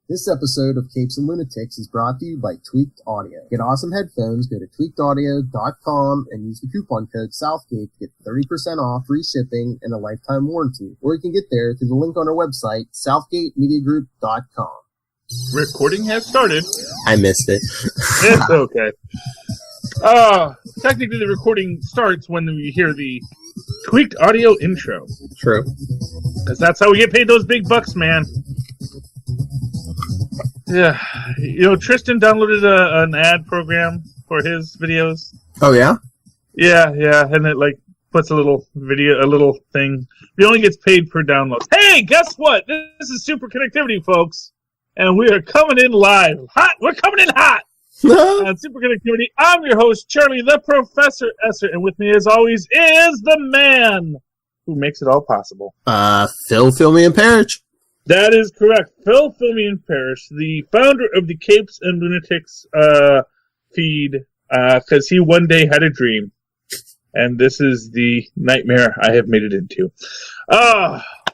This episode of Capes and Lunatics is brought to you by Tweaked Audio. Get awesome headphones, go to tweakedaudio.com and use the coupon code Southgate to get 30% off, free shipping, and a lifetime warranty. Or you can get there through the link on our website, southgatemediagroup.com. Recording has started. I missed it. It's okay. Technically the recording starts when we hear the Tweaked Audio intro. True. Because that's how we get paid those big bucks, man. Yeah, Tristan downloaded an ad program for his videos. Oh, yeah? Yeah, and it, puts a little video, a little thing. He only gets paid per download. Hey, guess what? This is Superconnectivity, folks. And we are coming in live. Hot! We're coming in hot! On Superconnectivity, I'm your host, Charlie, the Professor Esser, and with me, as always, is the man who makes it all possible. Phil, Filmy, and Perich. That is correct. Phil, Filmy, and Perich, the founder of the Capes and Lunatics feed, because he one day had a dream, and this is the nightmare I have made it into.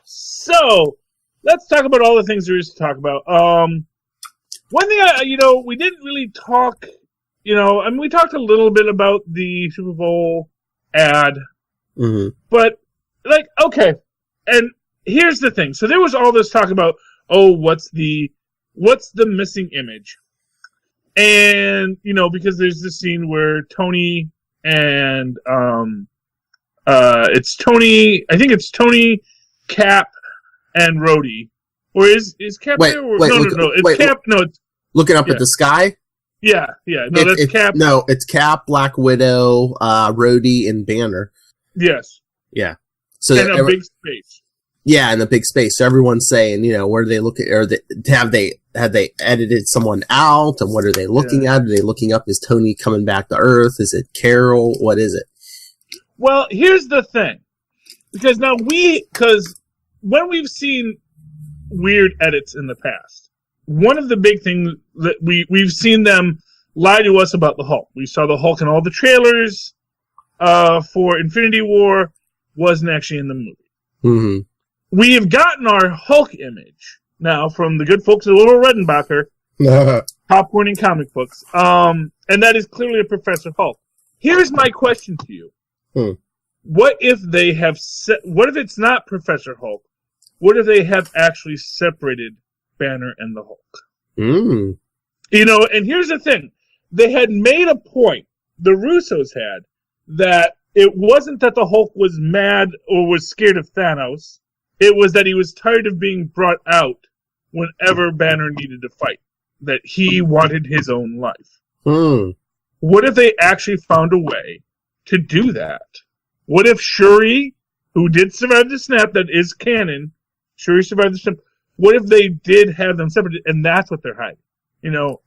So, let's talk about all the things there is to talk about. One thing, we didn't really talk, we talked a little bit about the Super Bowl ad, but, okay, and here's the thing. So there was all this talk about, what's the missing image? And, because there's this scene where Tony and, it's Tony, I think it's Tony, Cap, and Rhodey. Or is Cap there? No, it's Cap, no, it's... Looking up at the sky? Yeah. No, that's Cap. No, it's Cap, Black Widow, Rhodey, and Banner. Yes. Yeah. So in a big space. Yeah, in the big space. So everyone's saying, where are they looking? Or have they edited someone out? And what are they looking at? Are they looking up? Is Tony coming back to Earth? Is it Carol? What is it? Well, here's the thing, because when we've seen weird edits in the past, one of the big things that we've seen them lie to us about the Hulk. We saw the Hulk in all the trailers for Infinity War, wasn't actually in the movie. Mm-hmm. We have gotten our Hulk image now from the good folks at Little Redenbacher, Popcorn and Comic Books, and that is clearly a Professor Hulk. Here's my question to you: What if they have? What if it's not Professor Hulk? What if they have actually separated Banner and the Hulk? Mm. And here's the thing: they had made a point. The Russos had that it wasn't that the Hulk was mad or was scared of Thanos. It was that he was tired of being brought out whenever Banner needed to fight. That he wanted his own life. Mm. What if they actually found a way to do that? What if Shuri, who did survive the snap, that is canon, Shuri survived the snap, what if they did have them separated, and that's what they're hiding?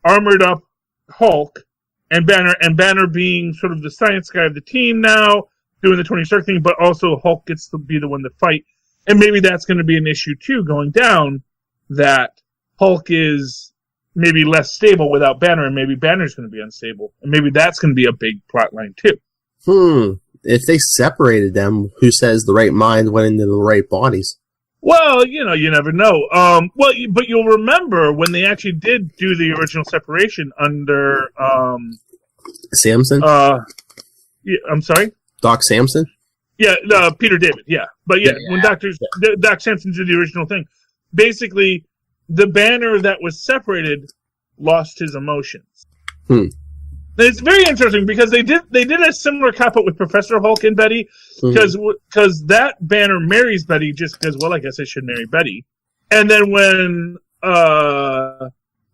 Armored up Hulk and Banner being sort of the science guy of the team now, doing the Tony Stark thing, but also Hulk gets to be the one to fight. And maybe that's going to be an issue, too, going down, that Hulk is maybe less stable without Banner, and maybe Banner's going to be unstable. And maybe that's going to be a big plot line, too. If they separated them, who says the right mind went into the right bodies? Well, you never know. But you'll remember when they actually did do the original separation under... Samson? Yeah, I'm sorry? Doc Samson? Yeah, Peter David, yeah. But when Doc Samson did the original thing, basically, the Banner that was separated lost his emotions. It's very interesting because they did a similar cop-out with Professor Hulk and Betty, because that Banner marries Betty just because, I guess I should marry Betty. And then when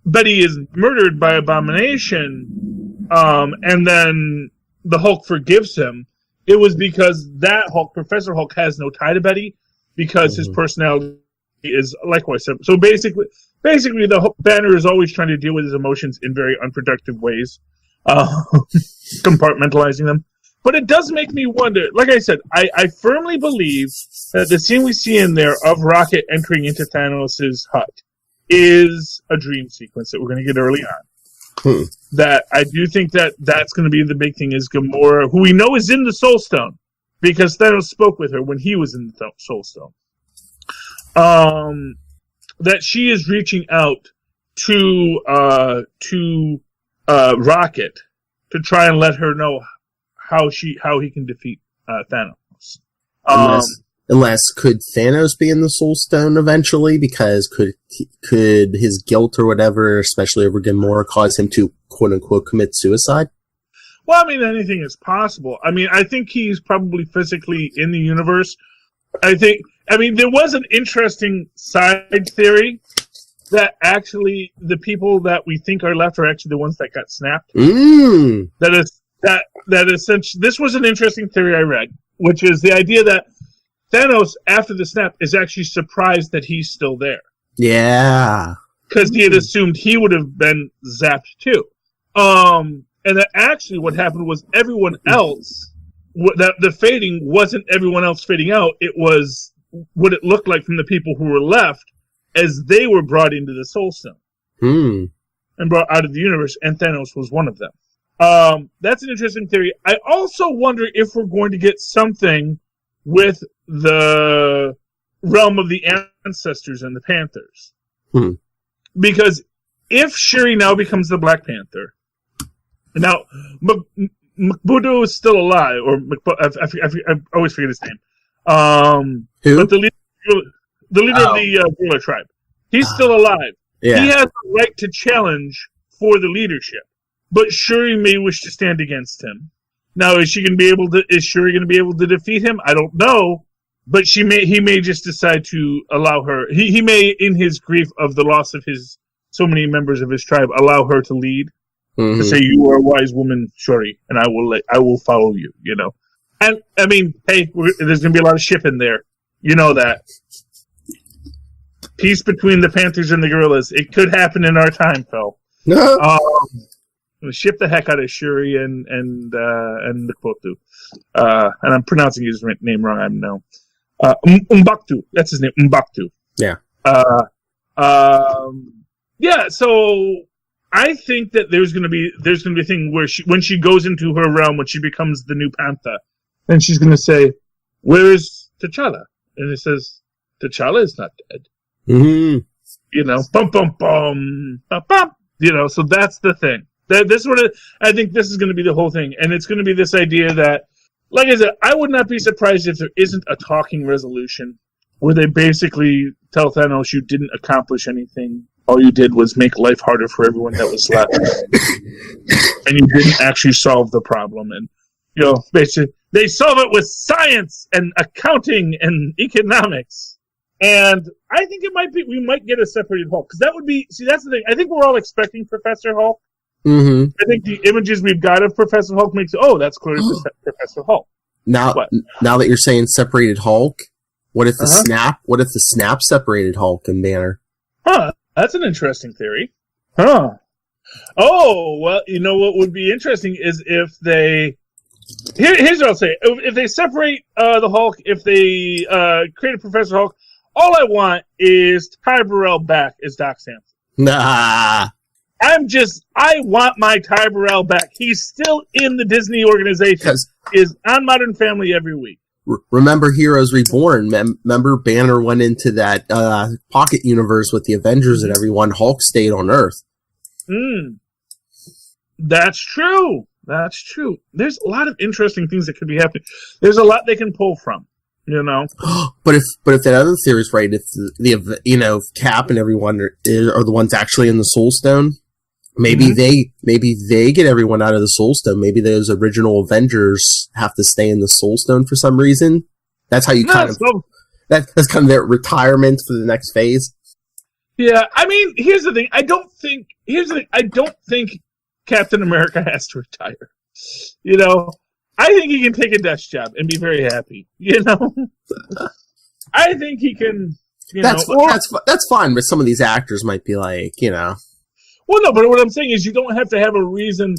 Betty is murdered by Abomination, and then the Hulk forgives him, it was because that Hulk, Professor Hulk, has no tie to Betty because his personality is likewise separate. So basically, the Banner is always trying to deal with his emotions in very unproductive ways, compartmentalizing them. But it does make me wonder. Like I said, I firmly believe that the scene we see in there of Rocket entering into Thanos' hut is a dream sequence that we're going to get early on. That I do think that's going to be the big thing is Gamora, who we know is in the Soul Stone, because Thanos spoke with her when he was in the Soul Stone. That she is reaching out to Rocket to try and let her know how he can defeat Thanos. Unless could Thanos be in the Soul Stone eventually? Because could his guilt or whatever, especially over Gamora, cause him to quote unquote commit suicide? Well, I mean, anything is possible. I mean, I think he's probably physically in the universe. I mean, there was an interesting side theory that actually the people that we think are left are actually the ones that got snapped. That essentially, this was an interesting theory I read, which is the idea that Thanos, after the snap, is actually surprised that he's still there. Yeah. Because he had assumed he would have been zapped too. And that actually what happened was everyone else, that the fading wasn't everyone else fading out, it was what it looked like from the people who were left as they were brought into the Soul Stone. And brought out of the universe, and Thanos was one of them. That's an interesting theory. I also wonder if we're going to get something with the realm of the ancestors and the Panthers. Because if Shuri now becomes the Black Panther, now Mkbudu is still alive, or I always forget his name. Who? But the leader of the Gorilla tribe. He's still alive. Yeah. He has the right to challenge for the leadership. But Shuri may wish to stand against him. Now, is Shuri going to be able to defeat him? I don't know. But he may just decide to allow her. He may, in his grief of the loss of so many members of his tribe, allow her to lead. To say, you are a wise woman, Shuri, and I will follow you, you know. And, I mean, hey, there's going to be a lot of shipping there. You know that. Peace between the Panthers and the Gorillas. It could happen in our time, Phil. Ship the heck out of Shuri and Mkbudu. And I'm pronouncing his name wrong, I know. M'Baku. That's his name, M'Baku. Yeah. Yeah, so I think that there's gonna be a thing where when she goes into her realm, when she becomes the new Panther, then she's gonna say, "Where's T'Challa?" And it says, "T'Challa is not dead." You know, bum bum bum bum bum. You know, so that's the thing. I think this is going to be the whole thing, and it's going to be this idea that, like I said, I would not be surprised if there isn't a talking resolution where they basically tell Thanos, "You didn't accomplish anything. All you did was make life harder for everyone that was left, and you didn't actually solve the problem." And you know, basically, they solve it with science and accounting and economics. And I think we might get a separated Hulk, because that would be. See, that's the thing. I think we're all expecting Professor Hulk. I think the images we've got of Professor Hulk makes that's clearly Professor Hulk. Now that you're saying separated Hulk, what if the snap? What if the snap separated Hulk and Banner? That's an interesting theory. Oh, well, you know what would be interesting is if they. Here's what I'll say: if they separate the Hulk, if they create a Professor Hulk, all I want is Ty Burrell back as Doc Samson. Nah. I want my Ty Burrell back. He's still in the Disney organization. Is on Modern Family every week. Remember Heroes Reborn? Remember Banner went into that pocket universe with the Avengers and everyone. Hulk stayed on Earth. That's true. That's true. There's a lot of interesting things that could be happening. There's a lot they can pull from. You know, but if that other theory is right, if if Cap and everyone are the ones actually in the Soul Stone, maybe they get everyone out of the Soul Stone. Maybe those original Avengers have to stay in the Soul Stone for some reason. That's how you that's kind of their retirement for the next phase. Yeah, I mean, here's the thing. I don't think Captain America has to retire. You know. I think he can take a desk job and be very happy. You know, I think he can. That's fine, but some of these actors might be like, Well, no, but what I'm saying is, you don't have to have a reason.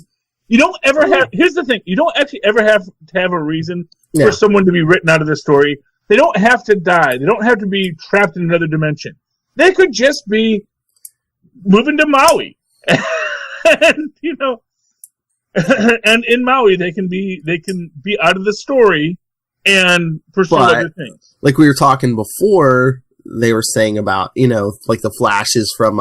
You don't ever have. Here's the thing: you don't actually ever have to have a reason for someone to be written out of the story. They don't have to die. They don't have to be trapped in another dimension. They could just be moving to Maui, and and in Maui, they can be out of the story and pursue other things. Like we were talking before, they were saying about like the flashes from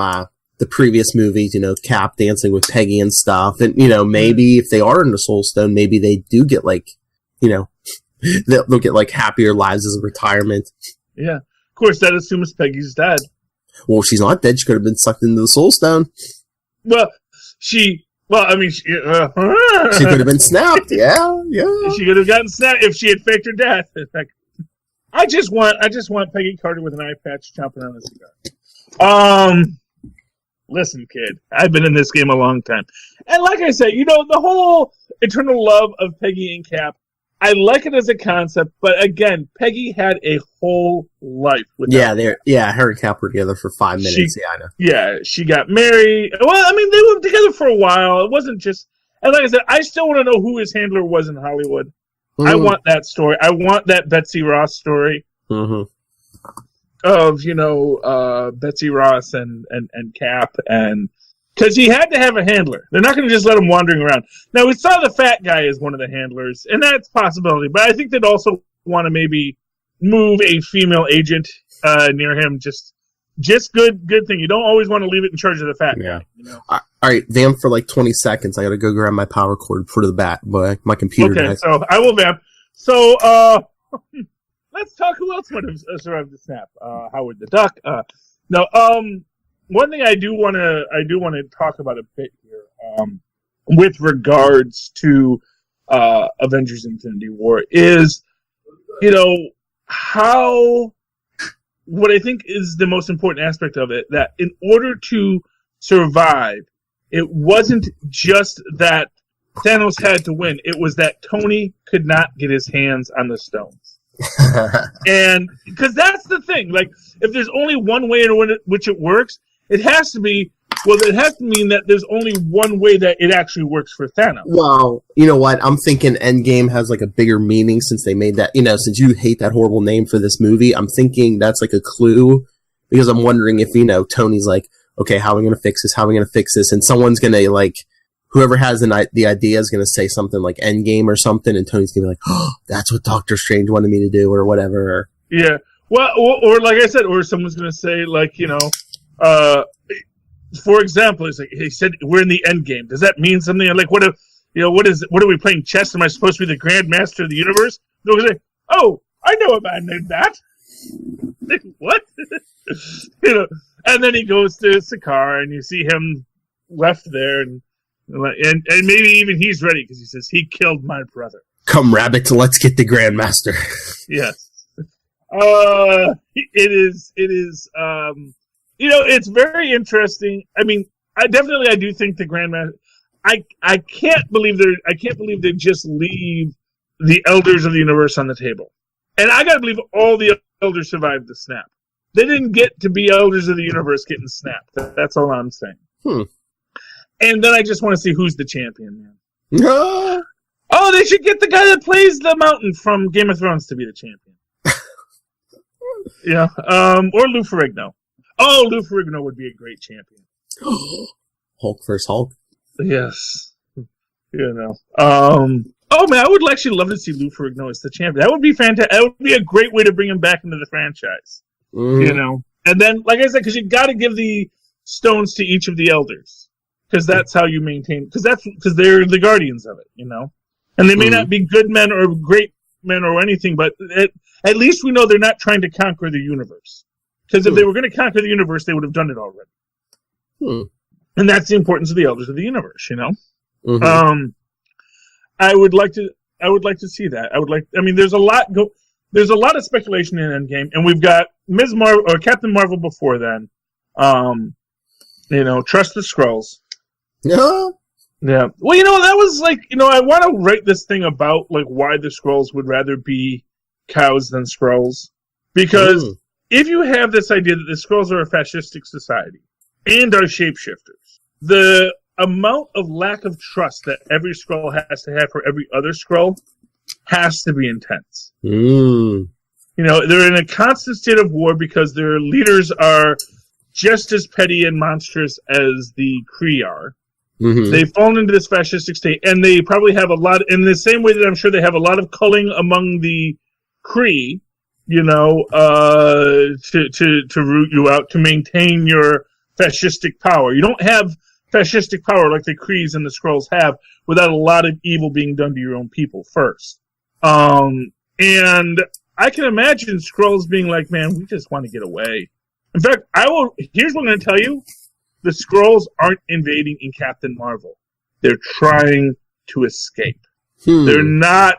the the previous movies, Cap dancing with Peggy and stuff. And, maybe if they are in the Soul Stone, maybe they do get they'll get happier lives as a retirement. Yeah. Of course, that assumes Peggy's dead. Well, she's not dead. She could have been sucked into the Soul Stone. She could have been snapped. Yeah. She could have gotten snapped if she had faked her death. I just want Peggy Carter with an eye patch chomping on a cigar. Listen, kid, I've been in this game a long time. And like I said, the whole eternal love of Peggy and Cap, I like it as a concept, but again, Peggy had a whole life with her and Cap were together for 5 minutes. I know. Yeah, she got married. Well, they were together for a while. It wasn't just... And like I said, I still want to know who his handler was in Hollywood. Mm-hmm. I want that story. I want that Betsy Ross story. Mm-hmm. Of, Betsy Ross and Cap, and because he had to have a handler. They're not going to just let him wandering around. Now, we saw the fat guy as one of the handlers, and that's a possibility, but I think they'd also want to maybe move a female agent near him. Just good thing. You don't always want to leave it in charge of the fat guy. All right, vamp for 20 seconds. I got to go grab my power cord for my computer. Okay, so I will vamp. So, let's talk who else might have survived the snap. Howard the Duck. One thing I do want to talk about a bit here, with regards to Avengers: Infinity War is, how what I think is the most important aspect of it, that in order to survive, it wasn't just that Thanos had to win; it was that Tony could not get his hands on the stones. And because that's the thing, if there's only one way in which it works, it has to mean that there's only one way that it actually works for Thanos. Well, you know what? I'm thinking Endgame has a bigger meaning since they made that, since you hate that horrible name for this movie. I'm thinking that's a clue, because I'm wondering if, Tony's okay, how are we going to fix this? How are we going to fix this? And someone's going to whoever has the idea is going to say something like Endgame or something, and Tony's going to be oh, that's what Doctor Strange wanted me to do, or whatever. Yeah. Well, or like I said, or someone's going to say, for example, it's he said, we're in the Endgame. Does that mean something? What are we playing chess? Am I supposed to be the Grand Master of the Universe? They're going to say, oh, I know a man named that. What? And then he goes to Sakaar, and you see him left there, and maybe even he's ready, because he says, he killed my brother. Come, rabbit, let's get the Grandmaster. Yes. It is, it's very interesting. I do think the Grandmaster, I can't believe they just leave the Elders of the Universe on the table. And I gotta believe all the Elders survived the snap. They didn't get to be Elders of the Universe getting snapped. That's all I'm saying. And then I just want to see who's the champion, man. Oh, they should get the guy that plays the Mountain from Game of Thrones to be the champion. Yeah. Or Lou Ferrigno. Oh, Lou Ferrigno would be a great champion. Hulk versus Hulk. Yes. Oh man, I would actually love to see Lou Ferrigno as the champion. That would be fantastic. That would be a great way to bring him back into the franchise. And then, like I said, because you got to give the stones to each of the elders, because that's how you maintain. Because they're the guardians of it, And they may not be good men or great men or anything, but at least we know they're not trying to conquer the universe. Because if they were going to conquer the universe, they would have done it already. And that's the importance of the elders of the universe, I would like to see that. There's a lot of speculation in Endgame, and we've got Ms. Marvel or Captain Marvel before then. Trust the Skrulls. Yeah. Yeah. Well, that was I want to write this thing about why the Skrulls would rather be cows than Skrulls, because if you have this idea that the Skrulls are a fascistic society and are shapeshifters, the amount of lack of trust that every Skrull has to have for every other Skrull has to be intense. They're in a constant state of war because their leaders are just as petty and monstrous as the Kree are. They've fallen into this fascistic state, and they probably have a lot, in the same way that I'm sure they have a lot of culling among the Kree, to root you out, to maintain your fascistic power. You don't have fascistic power like the Krees and the Skrulls have without a lot of evil being done to your own people first. And I can imagine Skrulls being like, man, we just want to get away. In fact, here's what I'm going to tell you. The Skrulls aren't invading in Captain Marvel. They're trying to escape. They're not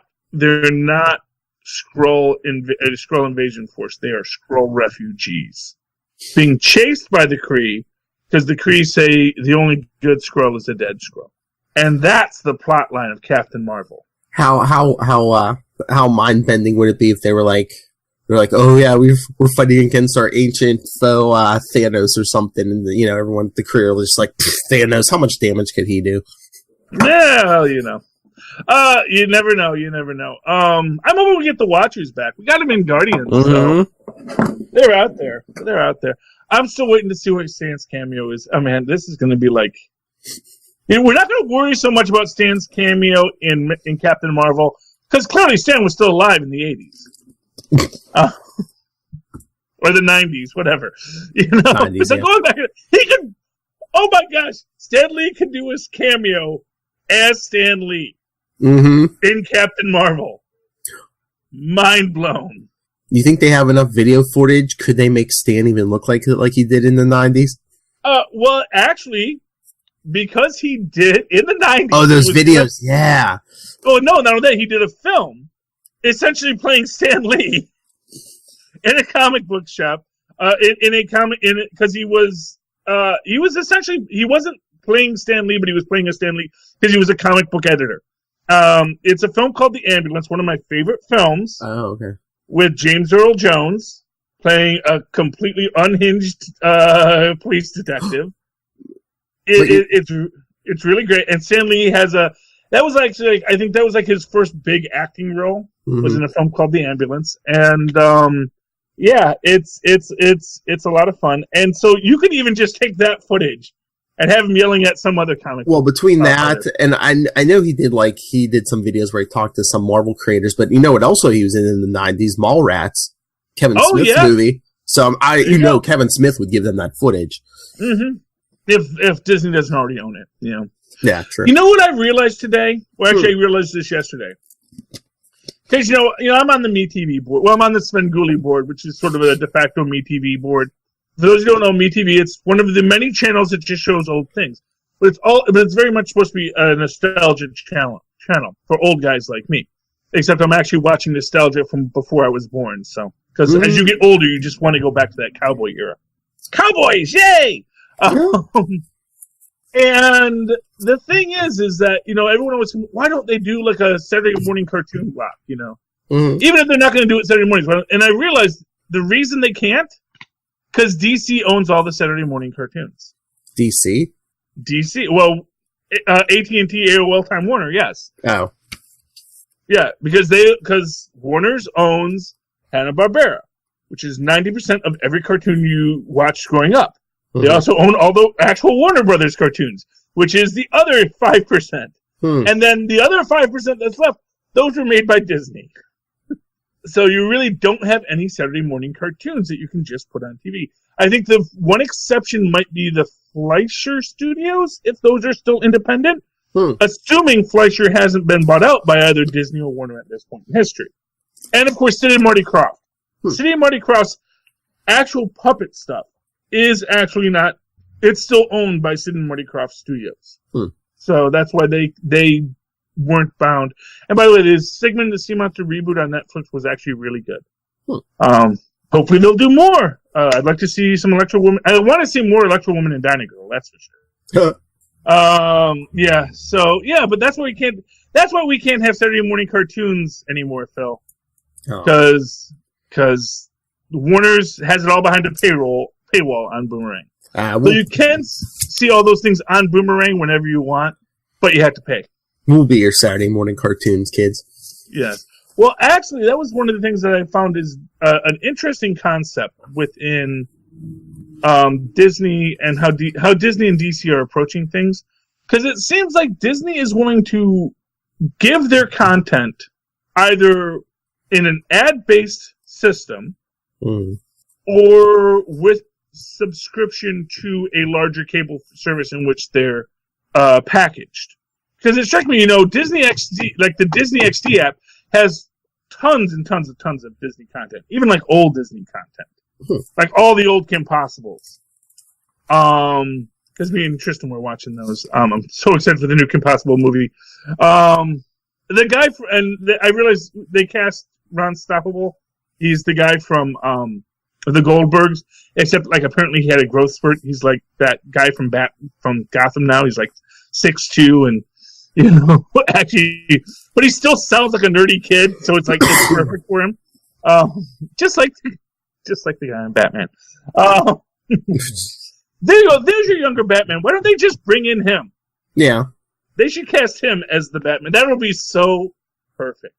Skrull invasion force. They are Skrull refugees being chased by the Kree because the Kree say the only good Skrull is a dead Skrull, and that's the plot line of Captain Marvel. How mind bending would it be if they were like, oh yeah, we're fighting against our ancient foe Thanos or something, and everyone at the Kree was just like, Thanos, how much damage could he do? Yeah, you never know. I'm hoping we get the Watchers back. We got them in Guardians, so they're out there. I'm still waiting to see what Stan's cameo is. Oh man, this is going to be like. We're not going to worry so much about Stan's cameo in Captain Marvel because clearly Stan was still alive in the 80s, or the 90s, whatever. 90s, so going back, he could. Oh my gosh, Stan Lee could do his cameo as Stan Lee. In Captain Marvel. Mind blown. You think they have enough video footage? Could they make Stan even look like he did in the 90s? Well, actually, because he did in the 90s. Oh, those videos, yeah. Oh, no, not only that, he did a film essentially playing Stan Lee in a comic book shop. Because he wasn't playing Stan Lee, but he was playing a Stan Lee because he was a comic book editor. It's a film called The Ambulance, one of my favorite films. Oh, okay. With James Earl Jones playing a completely unhinged police detective. It's really great. And Stan Lee I think that was like his first big acting role. Was in a film called The Ambulance, and it's a lot of fun. And so you could even just take that footage and have him yelling at some other comic. Well, between that and I know he did some videos where he talked to some Marvel creators, but what also he was in the 90s, Mallrats, Kevin Smith's movie. So Kevin Smith would give them that footage. If Disney doesn't already own it, Yeah, true. You know what I realized today? Well, actually, I realized this yesterday. Because I'm on the MeTV board. Well, I'm on the Svengoolie board, which is sort of a de facto MeTV board. For those who don't know, MeTV, it's one of the many channels that just shows old things. But it's very much supposed to be a nostalgia channel for old guys like me. Except I'm actually watching nostalgia from before I was born. So, because as you get older, you just want to go back to that cowboy era. Cowboys, yay! And the thing is that everyone was, why don't they do like a Saturday morning cartoon block? Even if they're not going to do it Saturday mornings. And I realized the reason they can't. Because DC owns all the Saturday morning cartoons. DC? Well, AT&T, AOL, Time Warner, yes. Oh. Yeah, because Warner's owns Hanna-Barbera, which is 90% of every cartoon you watched growing up. They also own all the actual Warner Brothers cartoons, which is the other 5%. And then the other 5% that's left, those were made by Disney. So you really don't have any Saturday morning cartoons that you can just put on TV. I think the one exception might be the Fleischer Studios, if those are still independent, assuming Fleischer hasn't been bought out by either Disney or Warner at this point in history. And, of course, Sid and Marty Krofft. Sid and Marty Krofft's actual puppet stuff is actually not... It's still owned by Sid and Marty Krofft Studios. So that's why they weren't bound. And by the way, the Sigmund the Sea Monster reboot on Netflix was actually really good. Hopefully they'll do more. I'd like to see some Electro Woman. I want to see more Electro Woman and Dyna Girl, that's for sure. But that's why we can't have Saturday morning cartoons anymore, Phil. Because Warner's has it all behind a paywall on Boomerang. So you can see all those things on Boomerang whenever you want, but you have to pay. We'll be your Saturday morning cartoons, kids. Yes. Well, actually, that was one of the things that I found is an interesting concept within Disney and how Disney and DC are approaching things. Because it seems like Disney is willing to give their content either in an ad-based system or with subscription to a larger cable service in which they're packaged. Because it struck me, Disney XD, like the Disney XD app, has tons and tons of Disney content, even like old Disney content, like all the old Kim Possibles. Because me and Tristan were watching those. I'm so excited for the new Kim Possible movie. The guy I realized they cast Ron Stoppable. He's the guy from the Goldbergs, except like apparently he had a growth spurt. He's like that guy from Gotham now. He's like 6'2" and actually, but he still sounds like a nerdy kid, so it's like it's perfect for him. Just like the guy in Batman. There you go. There's your younger Batman. Why don't they just bring in him? Yeah. They should cast him as the Batman. That would be so perfect.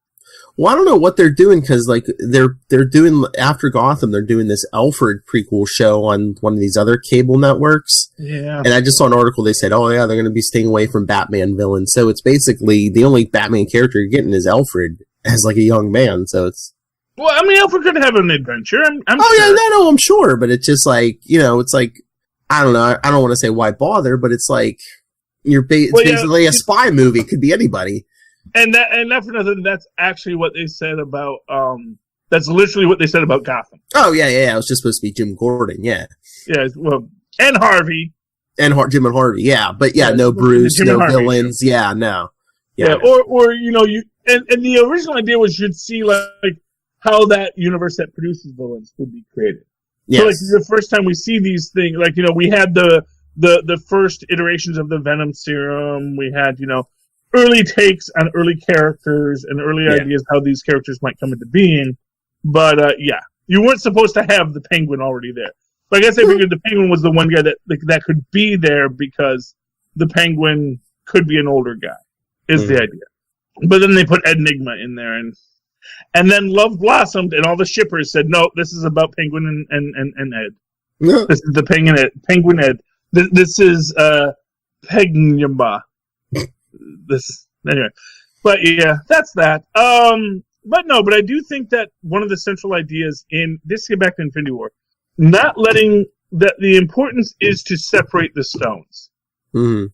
Well, I don't know what they're doing because, like, they're doing after Gotham, they're doing this Alfred prequel show on one of these other cable networks. Yeah. And I just saw an article. They said, "Oh yeah, they're going to be staying away from Batman villains." So it's basically the only Batman character you're getting is Alfred as like a young man. So it's. Well, I mean, Alfred could have an adventure. I'm oh sure. Yeah, no, I'm sure, but it's just like it's like I don't know. I don't want to say why bother, but it's like it's basically a spy movie. It could be anybody. And not for nothing, that's actually what they said about, that's literally what they said about Gotham. Oh, yeah. It was just supposed to be Jim Gordon, yeah. Yeah, well, and Harvey. And Jim and Harvey, yeah. But yeah, no Bruce, no villains, yeah, no. Yeah, or and the original idea was you'd see, like, how that universe that produces villains would be created. Yes. So, like, the first time we see these things, like, we had the first iterations of the Venom serum, we had, early takes on early characters and early ideas how these characters might come into being. But, you weren't supposed to have the Penguin already there. But I guess they figured the Penguin was the one guy that could be there because the Penguin could be an older guy, is the idea. But then they put Enigma in there, and then love blossomed, and all the shippers said, no, this is about Penguin and Ed. Yeah. This is the Penguin Ed. This is Penguin. Anyway, but yeah, that's that. But I do think that one of the central ideas in this, get back to Infinity War, not letting that the importance is to separate the stones. Mm-hmm.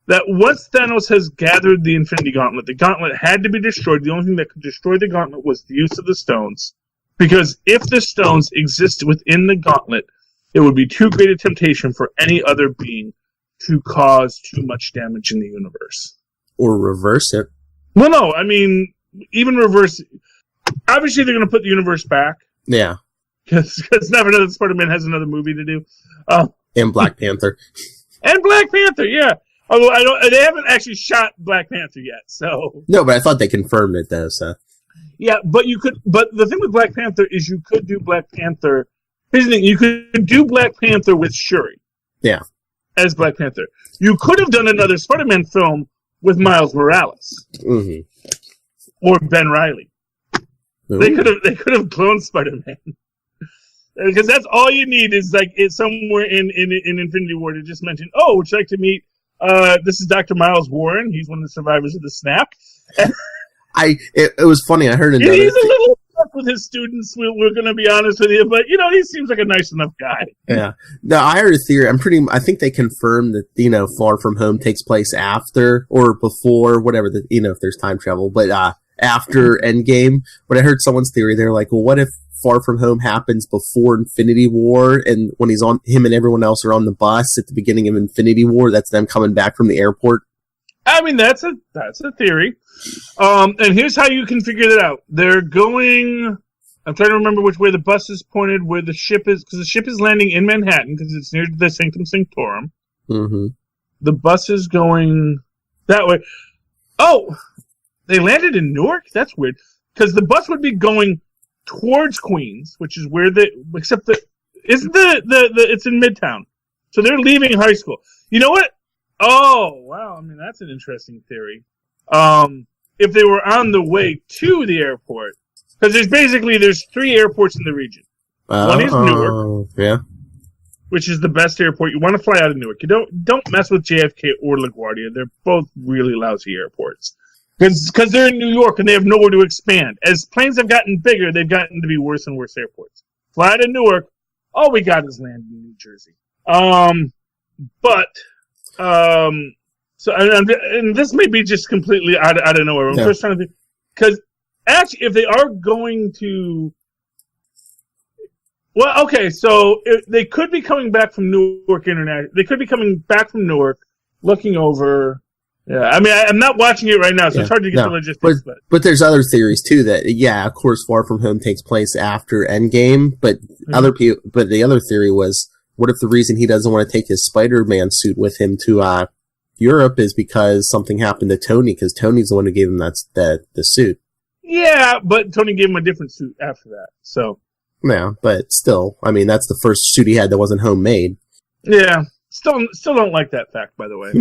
That once Thanos has gathered the Infinity Gauntlet, the Gauntlet had to be destroyed. The only thing that could destroy the Gauntlet was the use of the stones, because if the stones exist within the Gauntlet, it would be too great a temptation for any other being to cause too much damage in the universe. Or reverse it. Well, no, I mean, even reverse. Obviously, they're going to put the universe back. Yeah. Because never another Spider-Man has another movie to do. And Black Panther. And Black Panther, yeah. Although they haven't actually shot Black Panther yet, so. No, but I thought they confirmed it though, so. Yeah, but the thing with Black Panther is you could do Black Panther. Here's the thing, you could do Black Panther with Shuri. Yeah. As Black Panther. You could have done another Spider-Man film with Miles Morales. Mm-hmm. Or Ben Reilly. Ooh. They could have cloned Spider-Man. Because that's all you need is like it's somewhere in Infinity War to just mention, oh, would you like to meet this is Dr. Miles Warren. He's one of the survivors of the snap. It was funny. I heard another. He's a little tough with his students. We're going to be honest with you, but he seems like a nice enough guy. Yeah. No, I heard a theory. I think they confirmed that Far From Home takes place after or before whatever if there's time travel, but after Endgame. But I heard someone's theory. They're like, well, what if Far From Home happens before Infinity War, and when him and everyone else are on the bus at the beginning of Infinity War, that's them coming back from the airport? I mean, that's a theory. And here's how you can figure that out. They're going. I'm trying to remember which way the bus is pointed, where the ship is, because the ship is landing in Manhattan because it's near the Sanctum Sanctorum. Mm-hmm. The bus is going that way. Oh, they landed in Newark? That's weird. Because the bus would be going towards Queens, which is where it's in Midtown. So they're leaving high school. You know what? Oh, wow. I mean, that's an interesting theory. If they were on the way to the airport, because there's 3 airports in the region. One is Newark. Yeah. Which is the best airport. You want to fly out of Newark. You don't mess with JFK or LaGuardia. They're both really lousy airports. Because they're in New York and they have nowhere to expand. As planes have gotten bigger, they've gotten to be worse and worse airports. Fly to Newark, all we got is land in New Jersey. So, and this may be just completely out of nowhere. I'm first trying to think, because actually, if they are going to, well, okay, so they could be coming back from Newark International. They could be coming back from Newark, looking over. Yeah, I mean, I'm not watching it right now, so it's hard to get the logistics. But there's other theories too that, of course, Far From Home takes place after Endgame. But the other theory was, what if the reason he doesn't want to take his Spider-Man suit with him to Europe is because something happened to Tony? Because Tony's the one who gave him the suit. Yeah, but Tony gave him a different suit after that. So. Yeah, but still, I mean, that's the first suit he had that wasn't homemade. Yeah, still don't like that fact, by the way.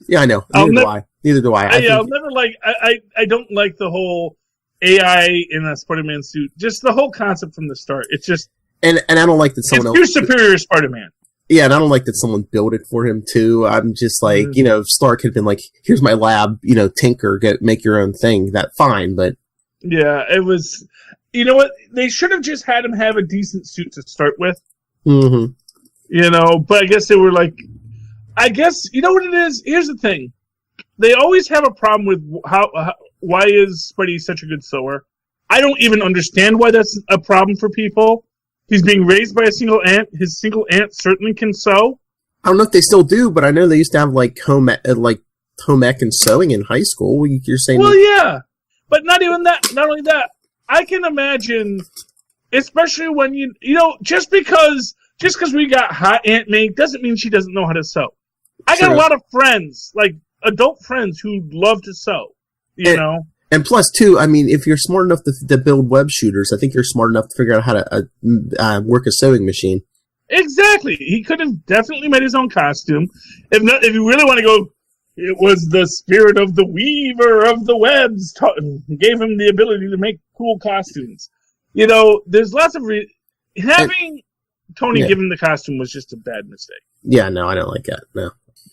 Yeah, I know. Neither do I. I don't like the whole AI in a Spider-Man suit. Just the whole concept from the start. It's just... And I don't like that someone else... It's your superior Spider-Man. Yeah, and I don't like that someone built it for him, too. I'm just like, if Stark had been like, here's my lab, tinker, make your own thing. Fine, but... Yeah, it was... You know what? They should have just had him have a decent suit to start with. Mm-hmm. But I guess they were like... you know what it is? Here's the thing. They always have a problem with why is Spidey such a good sewer? I don't even understand why that's a problem for people. He's being raised by a single aunt. His single aunt certainly can sew. I don't know if they still do, but I know they used to have home ec and sewing in high school. You're saying? Well, yeah, but not even that. Not only that, I can imagine, especially when just because we got hot Aunt May doesn't mean she doesn't know how to sew. I got a lot of friends, adult friends, who love to sew. And plus, too, I mean, if you're smart enough to build web shooters, I think you're smart enough to figure out how to work a sewing machine. Exactly. He could have definitely made his own costume. If you really want to go, it was the spirit of the weaver of the webs gave him the ability to make cool costumes. There's lots of having Tony give him the costume was just a bad mistake. Yeah, no, I don't like that.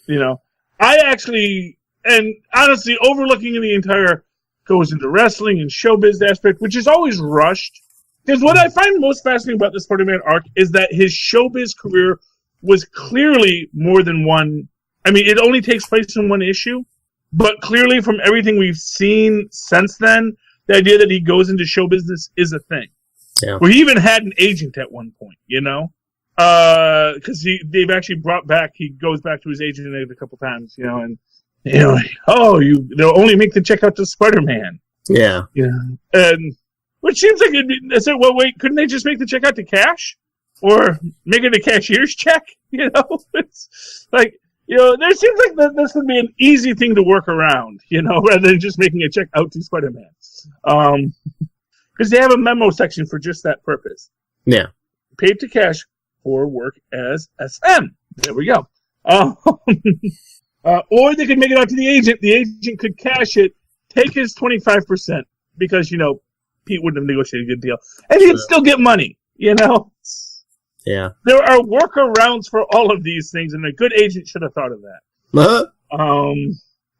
No. I actually, and honestly, overlooking the entire goes into wrestling and showbiz aspect, which is always rushed. Because what I find most fascinating about the Spider-Man arc is that his showbiz career was clearly more than one. I mean, it only takes place in one issue, but clearly from everything we've seen since then, the idea that he goes into show business is a thing. Yeah. Where he even had an agent at one point, because they've actually brought back. He goes back to his agent a couple times, and they'll only make the check out to Spider-Man. Yeah. And which seems like I said, well, wait, couldn't they just make the check out to cash, or make it a cashier's check? It's like there seems like this would be an easy thing to work around, rather than just making a check out to Spider-Man. Because they have a memo section for just that purpose. Yeah. Paid to cash for work as SM. There we go. Or they could make it out to the agent. The agent could cash it, take his 25%, because, Pete wouldn't have negotiated a good deal. And he'd still get money, Yeah. There are workarounds for all of these things, and a good agent should have thought of that.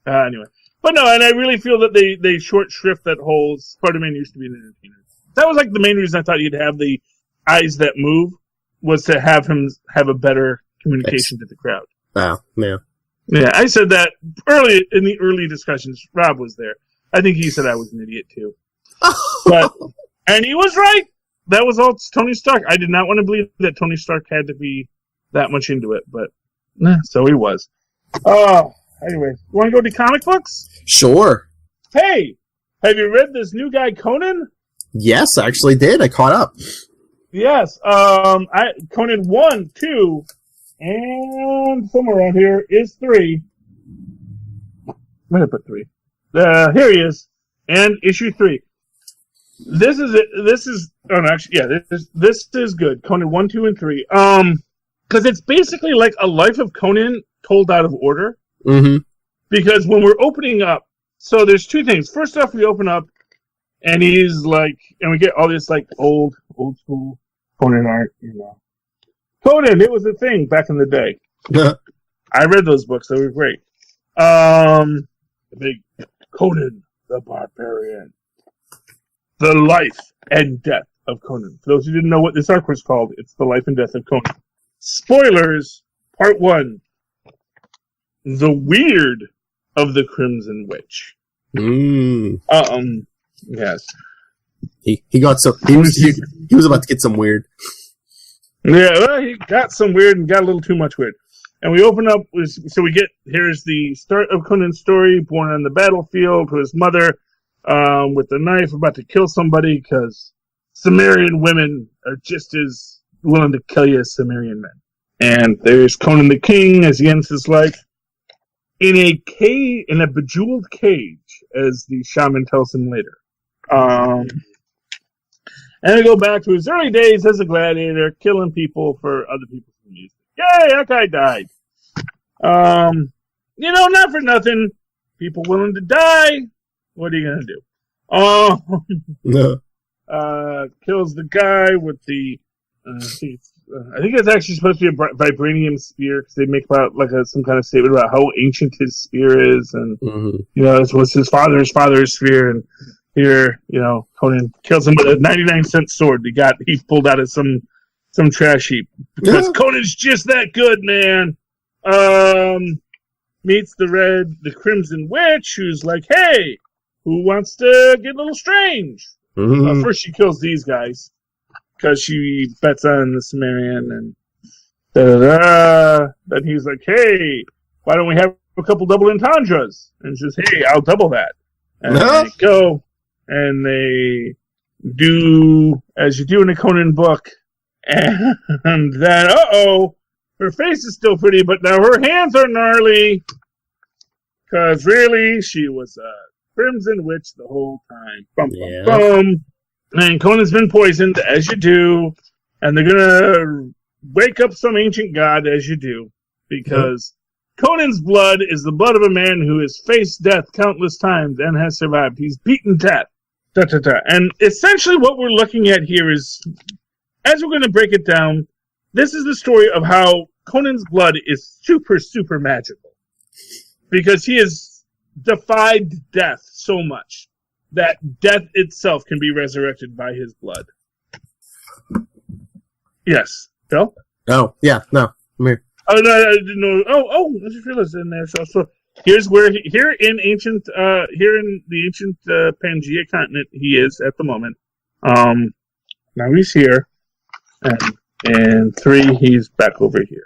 Anyway. But no, and I really feel that they short shrift that whole Spider-Man used to be an entertainer. That was the main reason I thought you'd have the eyes that move, was to have him have a better communication to the crowd. Wow, yeah. Yeah, I said that early in the early discussions. Rob was there. I think he said I was an idiot too. And he was right. That was all Tony Stark. I did not want to believe that Tony Stark had to be that much into it, but so he was. Anyway, you want to go to comic books? Sure. Hey, have you read this new guy, Conan? Yes, I actually did. I caught up. Yes. Conan 1, 2, and somewhere around here is 3. I'm going to put 3. Here he is. And issue 3. This is it. This is, this is good. Conan 1, 2, and 3. Because it's basically like a life of Conan told out of order. Mm-hmm. Because when we're opening up, so there's two things. First off, we open up, and he's like, and we get all this old school Conan art, Conan, it was a thing back in the day. I read those books; they were great. The big Conan the Barbarian, the life and death of Conan. For those who didn't know what this arc was called, it's The Life and Death of Conan. Spoilers, Part 1. The Weird of the Crimson Witch. Yes. He got some. He was about to get some weird. Yeah, well, he got some weird and got a little too much weird. And we open up, here's the start of Conan's story, born on the battlefield to his mother with a knife, about to kill somebody because Sumerian women are just as willing to kill you as Sumerian men. And there's Conan the King as he ends his life in a cage, in a bejeweled cage, as the shaman tells him later. And we go back to his early days as a gladiator, killing people for other people's amusement. Yay, that guy died. Not for nothing. People willing to die. What are you gonna do? No. Kills the guy with the. I think it's actually supposed to be a vibranium spear because they make about some kind of statement about how ancient his spear is, and it was his father's spear, and here Conan kills him with a 99-cent sword he pulled out of some trash heap because Conan's just that good, man. Meets the Crimson Witch, who's like, hey, who wants to get a little strange? First she kills these guys because she bets on the Sumerian, and then he's like, hey, why don't we have a couple double entendres? And she says, hey, I'll double that. And they go, and they do as you do in a Conan book, and then, her face is still pretty, but now her hands are gnarly, because really, she was a Crimson Witch the whole time. Bum, bum, bum. And Conan's been poisoned, as you do, and they're gonna wake up some ancient god, as you do, because Conan's blood is the blood of a man who has faced death countless times and has survived. He's beaten death. And essentially what we're looking at here is, as we're going to break it down, this is the story of how Conan's blood is super, super magical. Because he has defied death so much that death itself can be resurrected by his blood. Yes. Phil? Oh, yeah, no. I'm here. Oh, no, I didn't know. I just realized in there. So here's where, here in the ancient Pangea continent, he is at the moment. Now he's here. And 3, he's back over here.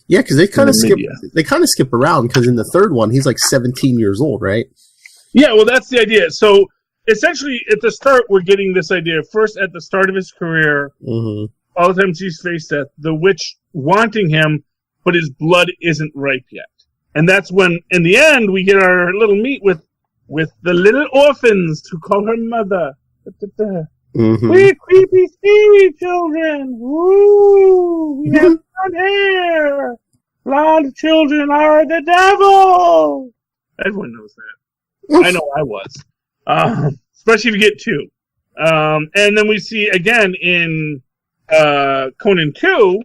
Yeah, because they kind of skip around, because in the third one, he's like 17 years old, right? Yeah, well, that's the idea. So, essentially, at the start, we're getting this idea. First, at the start of his career, all the times he's faced death, the witch wanting him, but his blood isn't ripe yet. And that's when, in the end, we get our little meet with the little orphans who call her mother. We're creepy, scary children. Woo! We have blonde hair. Blonde children are the devil. Everyone knows that. I know I was. Especially if you get 2. And then we see again in Conan 2,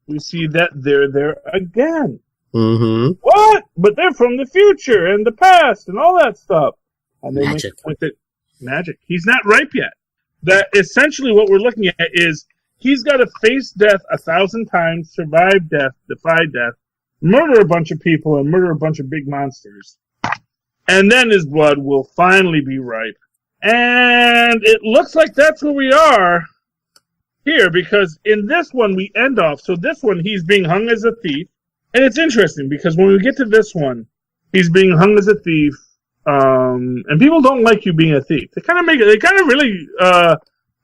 we see that they're there again. What? But they're from the future and the past and all that stuff. And they make the point that magic. He's not ripe yet. That essentially what we're looking at is he's got to face death 1,000 times, survive death, defy death, murder a bunch of people, and murder a bunch of big monsters. And then his blood will finally be ripe. And it looks like that's where we are here, because in this one we end off. So this one, he's being hung as a thief. And it's interesting, because when we get to this one, he's being hung as a thief. And people don't like you being a thief. They kind of really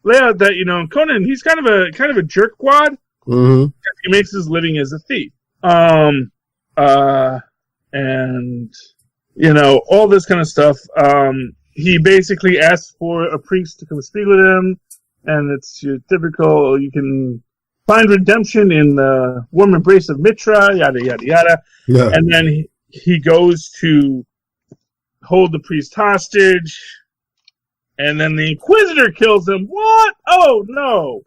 lay out that, Conan, he's kind of a jerkwad. He makes his living as a thief. And all this kind of stuff. He basically asks for a priest to come speak with him, and it's your typical, you can find redemption in the warm embrace of Mitra, yada, yada, yada. Yeah. And then he goes to hold the priest hostage, and then the Inquisitor kills him. What? Oh, no.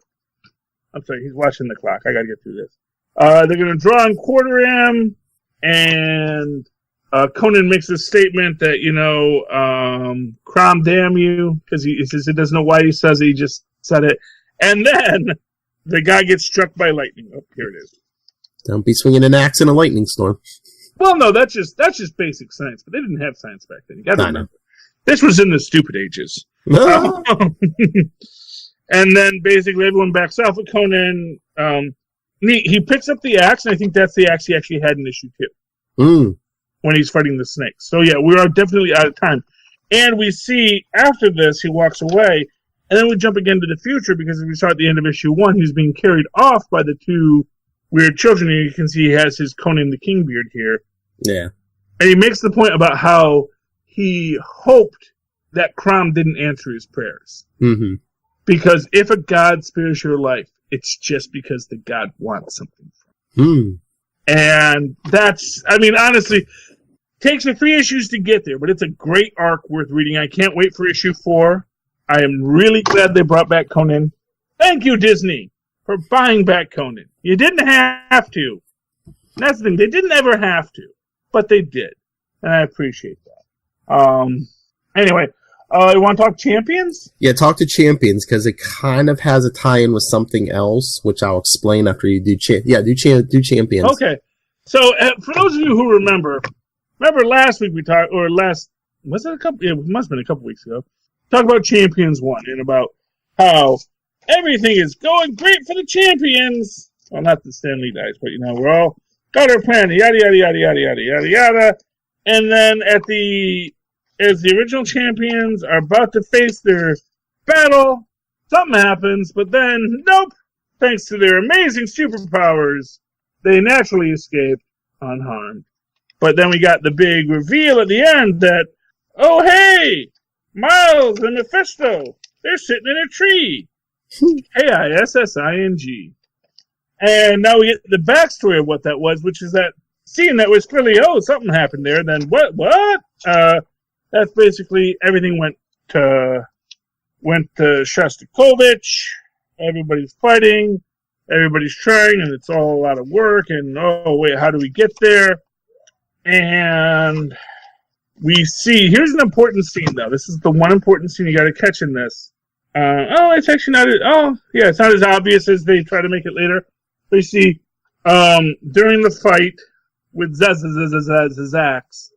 I'm sorry, he's watching the clock. I gotta get through this. They're gonna draw and quarter him, and Conan makes a statement that, Crom damn you, because he says he doesn't know why he says it, he just said it. And then the guy gets struck by lightning. Oh, here it is. Don't be swinging an axe in a lightning storm. Well, no, that's just basic science, but they didn't have science back then. You got to remember. This was in the stupid ages. And then basically everyone backs off of Conan. He picks up the axe, and I think that's the axe he actually had in issue 2 when he's fighting the snakes. So yeah, we are definitely out of time. And we see after this he walks away, and then we jump again to the future because we saw at the end of issue 1 he's being carried off by the 2 weird children. And you can see he has his Conan the King beard here. Yeah. And he makes the point about how he hoped that Crom didn't answer his prayers. Mm-hmm. Because if a god spares your life, it's just because the god wants something from you. And that's, I mean, honestly, takes me 3 issues to get there, but it's a great arc worth reading. I can't wait for issue 4. I am really glad they brought back Conan. Thank you, Disney, for buying back Conan. You didn't have to. That's the thing. They didn't ever have to, but they did. And I appreciate that. Anyway, you want to talk Champions? Yeah, talk to Champions, because it kind of has a tie-in with something else, which I'll explain after you do do Champions. Okay. So, for those of you who remember last week we talked, or last, was it a couple, it must have been a couple weeks ago, talked about Champions 1, and about how everything is going great for the Champions. Well, not the Stan Lee guys, but, we're all got our plan, yada, yada, yada, yada, yada, yada, yada. And then as the original champions are about to face their battle, something happens, but then, nope, thanks to their amazing superpowers, they naturally escape unharmed. But then we got the big reveal at the end that, oh hey, Miles and Mephisto, they're sitting in a tree. K-I-S-S-I-N-G. And now we get the backstory of what that was, which is that scene that was clearly, something happened there, then what? That's basically everything went to Shostakovich. Everybody's fighting. Everybody's trying, and it's all a lot of work. And how do we get there? And we see here's an important scene though. This is the one important scene you got to catch in this. It's actually not. It's not as obvious as they try to make it later. We see during the fight with Zax.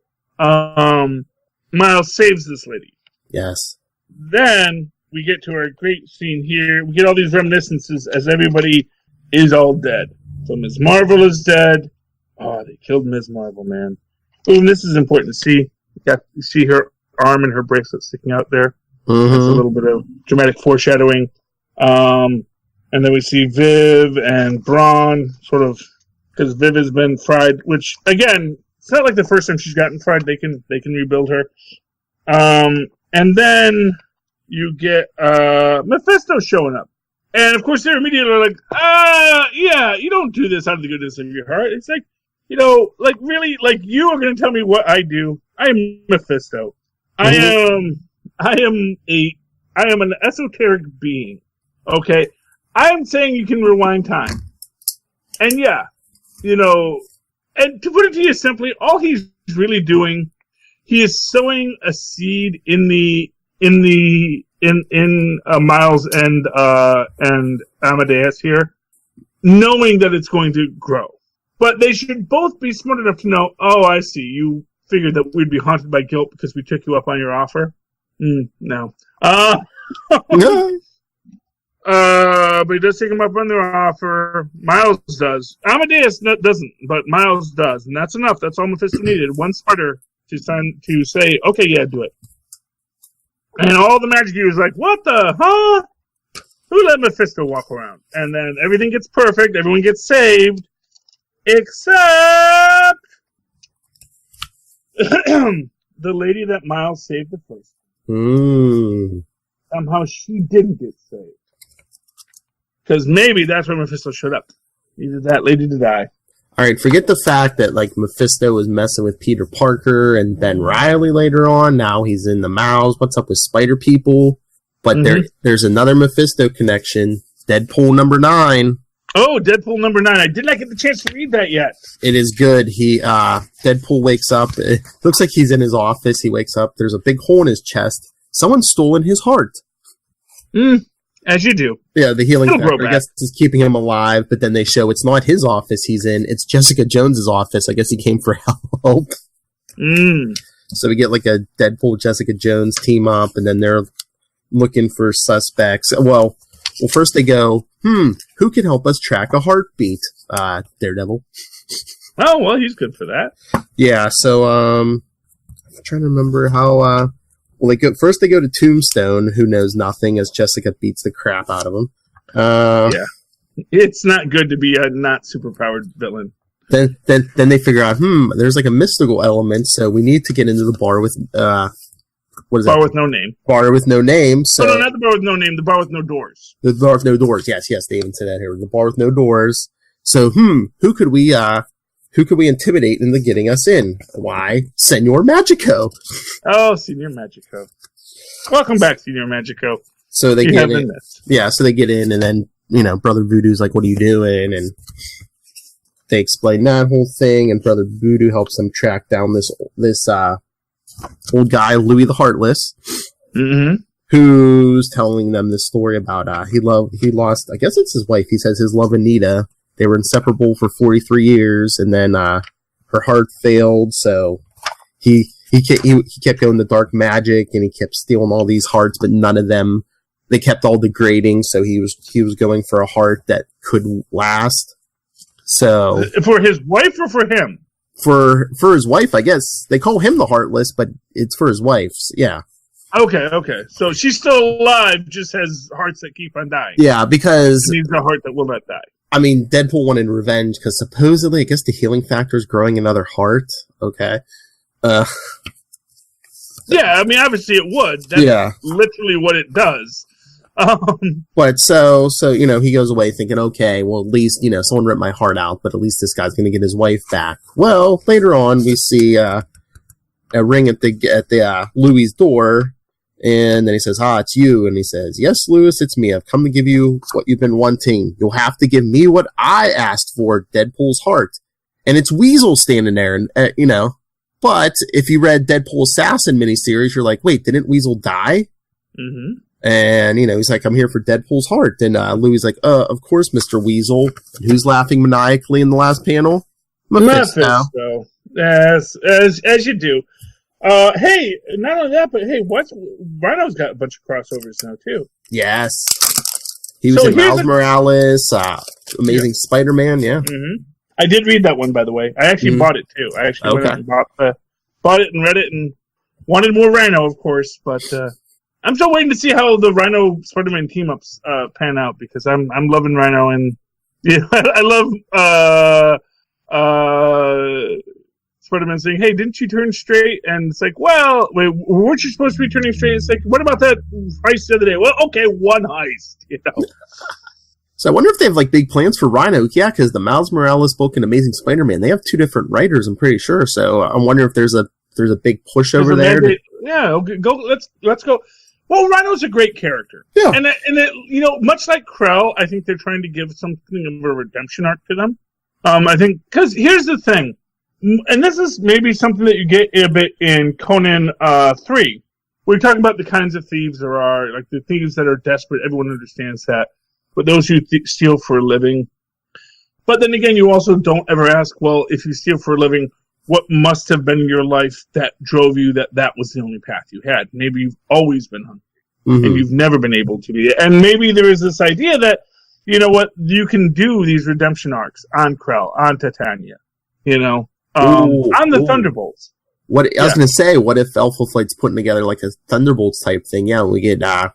Miles saves this lady. Yes. Then we get to our great scene here. We get all these reminiscences as everybody is all dead. So Ms. Marvel is dead. Oh, they killed Ms. Marvel, man. Ooh, and this is important to see. You see her arm and her bracelet sticking out there. Mm-hmm. That's a little bit of dramatic foreshadowing. And then we see Viv and Braun, sort of, because Viv has been fried, which, again, it's not like the first time she's gotten fried. They can rebuild her. And then you get Mephisto showing up. And, of course, they're immediately like, you don't do this out of the goodness of your heart. It's like, really, you are going to tell me what I do. I am Mephisto. Mm-hmm. I am an esoteric being. Okay? I am saying you can rewind time. And, and to put it to you simply, all he's really doing, he is sowing a seed in Miles and Amadeus here, knowing that it's going to grow. But they should both be smart enough to know, I see, you figured that we'd be haunted by guilt because we took you up on your offer? No. But he does take him up on their offer. Miles does. Amadeus doesn't, but Miles does. And that's enough. That's all Mephisto needed. One smarter to say, okay, yeah, do it. And all the magic users like, what the, huh? Who let Mephisto walk around? And then everything gets perfect. Everyone gets saved. Except the lady that Miles saved the first time. Somehow she didn't get saved. Because maybe that's where Mephisto showed up. Needed that lady to die. Alright, forget the fact that, Mephisto was messing with Peter Parker and Ben Reilly later on. Now he's in the Mouse. What's up with Spider People? But there's another Mephisto connection. Deadpool number 9. Oh, Deadpool number 9. I did not get the chance to read that yet. It is good. Deadpool wakes up. It looks like he's in his office. He wakes up. There's a big hole in his chest. Someone's stolen his heart. As you do. Yeah, the healing It'll grow factor, I back. guess, is keeping him alive, but then they show it's not his office he's in, it's Jessica Jones's office. I guess he came for help. So we get like a Deadpool Jessica Jones team up, and then they're looking for suspects. Well, first they go, who can help us track a heartbeat? Daredevil. Oh, well, he's good for that. Yeah, so I'm trying to remember how. Well, they go to Tombstone, who knows nothing, as Jessica beats the crap out of him. Yeah, it's not good to be a not superpowered villain. Then they figure out, there's like a mystical element, so we need to get into the bar with what is that? Bar with no name. Bar with no name. So no, not the bar with no name. The bar with no doors. The bar with no doors. Yes, they even said that here. The bar with no doors. So, who could we intimidate into getting us in? Why, Senor Magico. Oh, Senor Magico. Welcome back, Senor Magico. So they get in. Yeah, so they get in, and then, Brother Voodoo's like, what are you doing? And they explain that whole thing, and Brother Voodoo helps them track down this old guy, Louis the Heartless, who's telling them this story about he lost, I guess it's his wife. He says his love, Anita. They were inseparable for 43 years, and then her heart failed, so he kept going to dark magic, and he kept stealing all these hearts, but none of them, they kept all degrading, so he was going for a heart that could last. So for his wife or for him? For his wife, I guess. They call him the Heartless, but it's for his wife's, yeah. Okay. So she's still alive, just has hearts that keep on dying. Yeah, because she needs a heart that will not die. I mean, Deadpool wanted revenge because supposedly, I guess the healing factor is growing another heart. Okay. Yeah, I mean, obviously it would. That's literally what it does. But so he goes away thinking, okay, well, at least someone ripped my heart out, but at least this guy's going to get his wife back. Well, later on we see a ring at the Louis' door, and then he says, it's you, and he says, yes, Louis, it's me. I've come to give you what you've been wanting. You'll have to give me what I asked for, Deadpool's heart. And it's Weasel standing there, and but if you read Deadpool Assassin miniseries, you're like, wait, didn't Weasel die? Mm-hmm. And, he's like, I'm here for Deadpool's heart. And Louis is like, of course, Mr. Weasel. And who's laughing maniacally in the last panel? Mephisto. Yes, as you do. Hey, not only that, but hey, Rhino's got a bunch of crossovers now, too. Yes. He was in Miles Morales, Amazing Spider-Man, yeah. Mm-hmm. I did read that one, by the way. I actually bought it, too. I actually went out and bought it and read it and wanted more Rhino, of course, but I'm still waiting to see how the Rhino Spider-Man team-ups pan out, because I'm loving Rhino, and I love Spider-Man saying, hey, didn't you turn straight? And it's like, well, wait, weren't you supposed to be turning straight? It's like, what about that heist the other day? Well, okay, one heist, So I wonder if they have big plans for Rhino. Yeah, because the Miles Morales book and Amazing Spider-Man, they have two different writers, I'm pretty sure. So I'm wondering if there's a big push over there. Yeah, okay, let's go. Well, Rhino's a great character. Yeah. And much like Krell, I think they're trying to give something of a redemption arc to them. I think, because here's the thing, and this is maybe something that you get a bit in Conan 3. We're talking about the kinds of thieves there are, like the thieves that are desperate, everyone understands that, but those who steal for a living. But then again, you also don't ever ask, well, if you steal for a living, what must have been in your life that drove you that was the only path you had? Maybe you've always been hungry, and you've never been able to be. And maybe there is this idea that, you can do these redemption arcs on Krell, on Titania, on the Thunderbolts. I was going to say, what if Alpha Flight's putting together like a Thunderbolts type thing? Yeah, we get the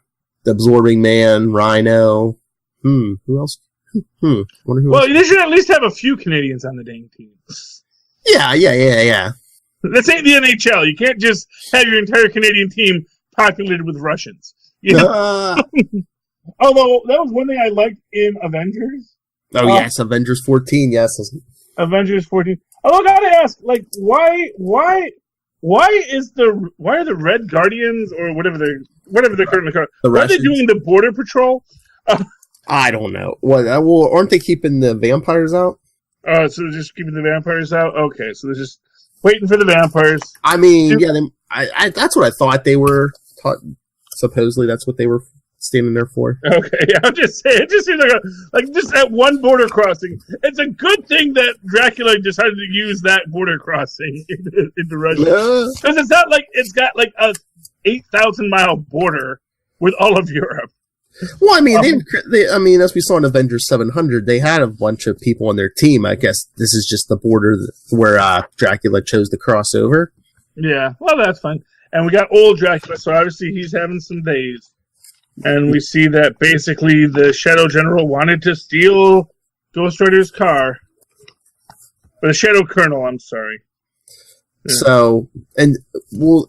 Absorbing Man, Rhino. Who else? Wonder who else? They should at least have a few Canadians on the dang team. Yeah. This ain't the NHL. You can't just have your entire Canadian team populated with Russians. Although, that was one thing I liked in Avengers. Oh, yes, Avengers 14, yes. Avengers 14. Although, I gotta ask, why are the Red Guardians, or whatever they're currently called, are they doing the border patrol? I don't know. Aren't they keeping the vampires out? So they're just keeping the vampires out? Okay, so they're just waiting for the vampires. I mean, yeah, that's what I thought they were taught. Supposedly that's what they were standing there for. Okay, yeah, I'm just saying. It just seems like just that one border crossing. It's a good thing that Dracula decided to use that border crossing into Russia, because it's not like it's got like a 8,000-mile border with all of Europe. Well, I mean, as we saw in Avengers 700, they had a bunch of people on their team. I guess this is just the border where Dracula chose to cross over. Yeah, well, that's fine. And we got old Dracula, so obviously he's having some days. And we see that basically the Shadow General wanted to steal Ghost Rider's car. Or the Shadow Colonel, I'm sorry. Yeah. So,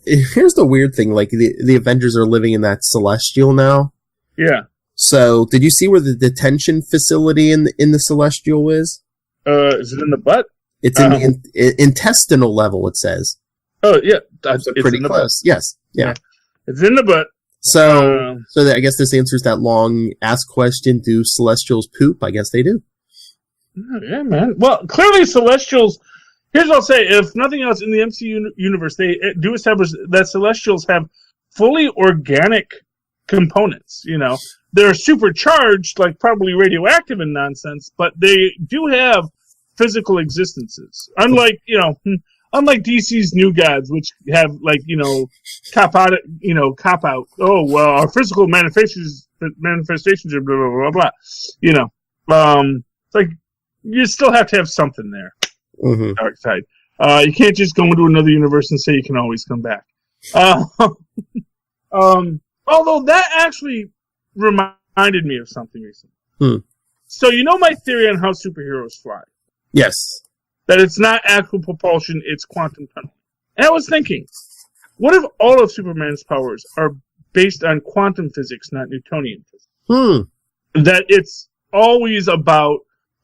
here's the weird thing. Like, the Avengers are living in that Celestial now. Yeah. So, did you see where the detention facility in the Celestial is? Is it in the butt? It's in the intestinal level, it says. Oh, yeah. It's pretty close. Yes. Yeah. It's in the butt. So I guess this answers that long-asked question, do Celestials poop? I guess they do. Yeah, man. Well, clearly Celestials... Here's what I'll say. If nothing else, in the MCU universe, they do establish that Celestials have fully organic components, you know. They're supercharged, like probably radioactive and nonsense, but they do have physical existences. Unlike DC's New Gods, which have, like, you know, cop out. Oh, well, our physical manifestations are blah, blah, blah, blah. You know, it's like, you still have to have something there. Mm-hmm. Dark side. You can't just go into another universe and say you can always come back. Although that actually reminded me of something recently. So you know my theory on how superheroes fly? Yes. That it's not actual propulsion, it's quantum tunneling. And I was thinking, what if all of Superman's powers are based on quantum physics, not Newtonian physics? That it's always about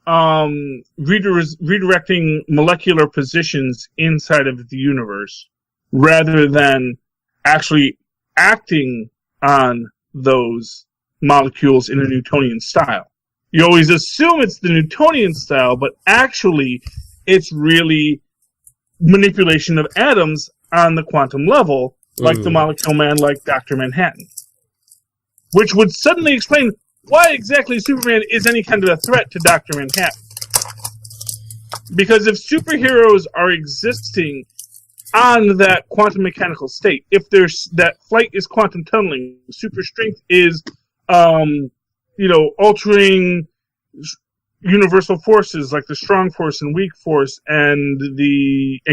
redirecting molecular positions inside of the universe rather than actually acting on those molecules in a Newtonian style. You always assume it's the Newtonian style, but actually it's really manipulation of atoms on the quantum level, like the Molecule Man, like Dr. Manhattan. Which would suddenly explain why exactly Superman is any kind of a threat to Dr. Manhattan. Because if superheroes are existing on that quantum mechanical state, if there's that flight is quantum tunneling, super strength is, altering universal forces like the strong force and weak force and